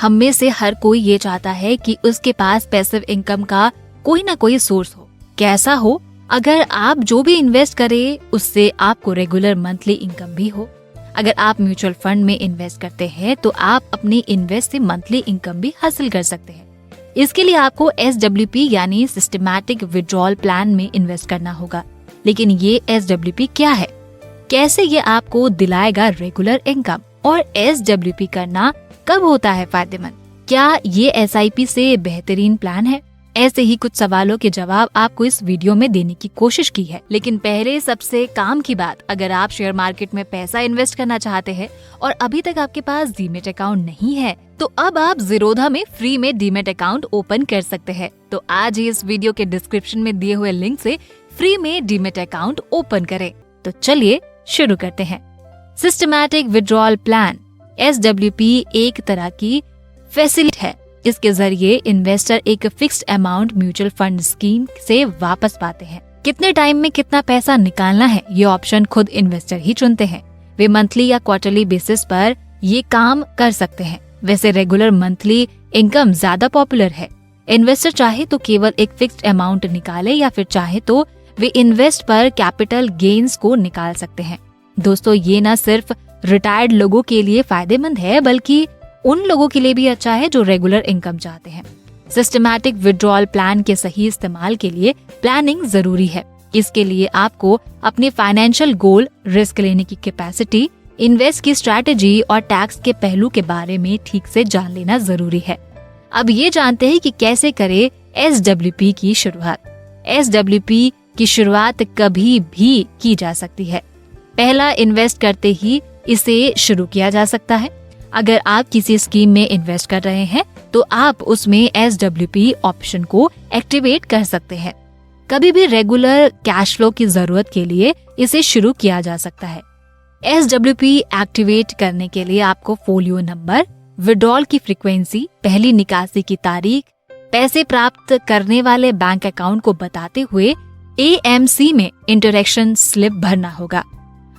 हम में से हर कोई ये चाहता है कि उसके पास पैसिव इनकम का कोई ना कोई सोर्स हो। कैसा हो? अगर आप जो भी इन्वेस्ट करें उससे आपको रेगुलर मंथली इनकम भी हो। अगर आप म्यूचुअल फंड में इन्वेस्ट करते हैं तो आप अपनी इन्वेस्ट से मंथली इनकम भी हासिल कर सकते हैं। इसके लिए आपको SWP यानी सिस्टमैटिक विड्रॉल प्लान में इन्वेस्ट करना होगा। लेकिन ये SWP क्या है? कैसे ये आपको दिलाएगा रेगुलर इनकम? और SWP करना कब होता है फायदेमंद? क्या ये SIP से बेहतरीन प्लान है? ऐसे ही कुछ सवालों के जवाब आपको इस वीडियो में देने की कोशिश की है। लेकिन पहले सबसे काम की बात, अगर आप शेयर मार्केट में पैसा इन्वेस्ट करना चाहते हैं और अभी तक आपके पास डीमैट अकाउंट नहीं है तो अब आप ज़ीरोधा में फ्री में डीमैट अकाउंट ओपन कर सकते हैं। तो आज ही इस वीडियो के डिस्क्रिप्शन में दिए हुए लिंक से फ्री में डीमैट अकाउंट ओपन करें। तो चलिए शुरू करते हैं। सिस्टमैटिक विड्रॉल प्लान SWP एक तरह की फैसिलिटी है। इसके जरिए इन्वेस्टर एक fixed amount mutual fund scheme से वापस पाते हैं। कितने टाइम में कितना पैसा निकालना है ये ऑप्शन खुद इन्वेस्टर ही चुनते हैं। वे मंथली या क्वार्टरली बेसिस पर ये काम कर सकते हैं। वैसे रेगुलर मंथली इनकम ज्यादा पॉपुलर है। इन्वेस्टर चाहे तो केवल एक फिक्स्ड अमाउंट निकाले या फिर चाहे तो वे इन्वेस्ट पर कैपिटल गेन्स को निकाल सकते हैं। दोस्तों, ये न सिर्फ रिटायर्ड लोगों के लिए फायदेमंद है बल्कि उन लोगों के लिए भी अच्छा है जो रेगुलर इनकम चाहते हैं। सिस्टमैटिक विड्रॉल प्लान के सही इस्तेमाल के लिए प्लानिंग जरूरी है। इसके लिए आपको अपने फाइनेंशियल गोल, रिस्क लेने की कैपेसिटी, इन्वेस्ट की स्ट्रैटेजी और टैक्स के पहलू के बारे में ठीक से जान लेना जरूरी है। अब ये जानते हैं कि कैसे करें SWP की शुरुआत। SWP की शुरुआत कभी भी की जा सकती है। पहला इन्वेस्ट करते ही इसे शुरू किया जा सकता है। अगर आप किसी स्कीम में इन्वेस्ट कर रहे हैं तो आप उसमें SWP ऑप्शन को एक्टिवेट कर सकते हैं। कभी भी रेगुलर कैश फ्लो की जरूरत के लिए इसे शुरू किया जा सकता है। SWP एक्टिवेट करने के लिए आपको फोलियो नंबर, विड्रॉल की फ्रीक्वेंसी, पहली निकासी की तारीख, पैसे प्राप्त करने वाले बैंक अकाउंट को बताते हुए AMC में इंटरेक्शन स्लिप भरना होगा।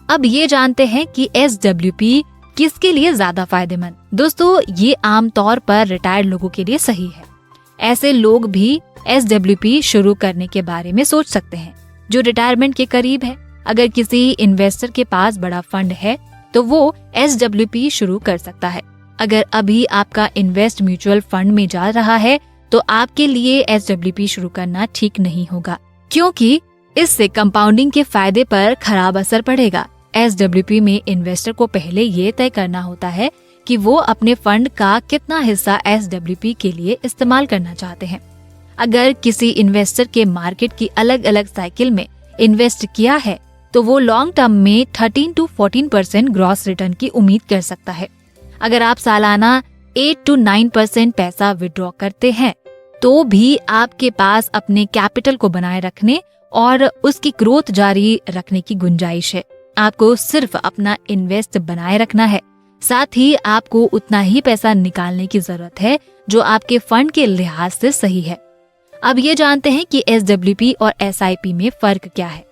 अब ये जानते हैं कि SWP किसके लिए ज्यादा फायदेमंद। दोस्तों, ये आमतौर पर रिटायर्ड लोगों के लिए सही है। ऐसे लोग भी SWP शुरू करने के बारे में सोच सकते हैं जो रिटायरमेंट के करीब है। अगर किसी इन्वेस्टर के पास बड़ा फंड है तो वो SWP शुरू कर सकता है। अगर अभी आपका इन्वेस्ट म्यूचुअल फंड में जा रहा है तो आपके लिए SWP शुरू करना ठीक नहीं होगा, क्योंकि इससे कंपाउंडिंग के फायदे पर खराब असर पड़ेगा। SWP में इन्वेस्टर को पहले ये तय करना होता है कि वो अपने फंड का कितना हिस्सा SWP के लिए इस्तेमाल करना चाहते हैं। अगर किसी इन्वेस्टर के मार्केट की अलग अलग साइकिल में इन्वेस्ट किया है तो वो लॉन्ग टर्म में 13 to 14% ग्रॉस रिटर्न की उम्मीद कर सकता है। अगर आप सालाना 8 to 9% पैसा विड्रॉ करते हैं तो भी आपके पास अपने कैपिटल को बनाए रखने और उसकी ग्रोथ जारी रखने की गुंजाइश है। आपको सिर्फ अपना इन्वेस्ट बनाए रखना है, साथ ही आपको उतना ही पैसा निकालने की जरूरत है जो आपके फंड के लिहाज से सही है। अब ये जानते हैं कि SWP और SIP में फर्क क्या है।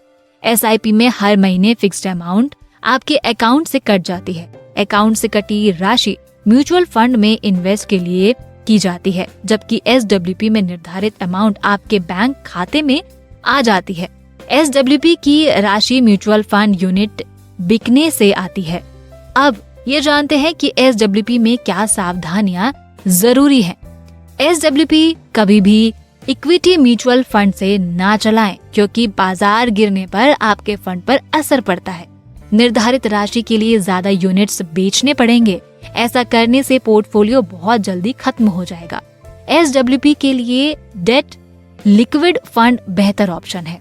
SIP में हर महीने फिक्स्ड अमाउंट आपके अकाउंट से कट जाती है। अकाउंट से कटी राशि म्यूचुअल फंड में इन्वेस्ट के लिए की जाती है, जबकि SWP में निर्धारित अमाउंट आपके बैंक खाते में आ जाती है। SWP की राशि म्यूचुअल फंड यूनिट बिकने से आती है। अब ये जानते हैं कि SWP में क्या सावधानियां जरूरी हैं। SWP कभी भी इक्विटी म्यूचुअल फंड से ना चलाएं, क्योंकि बाजार गिरने पर आपके फंड पर असर पड़ता है। निर्धारित राशि के लिए ज्यादा यूनिट्स बेचने पड़ेंगे। ऐसा करने से पोर्टफोलियो बहुत जल्दी खत्म हो जाएगा। SWP के लिए डेट लिक्विड फंड बेहतर ऑप्शन है।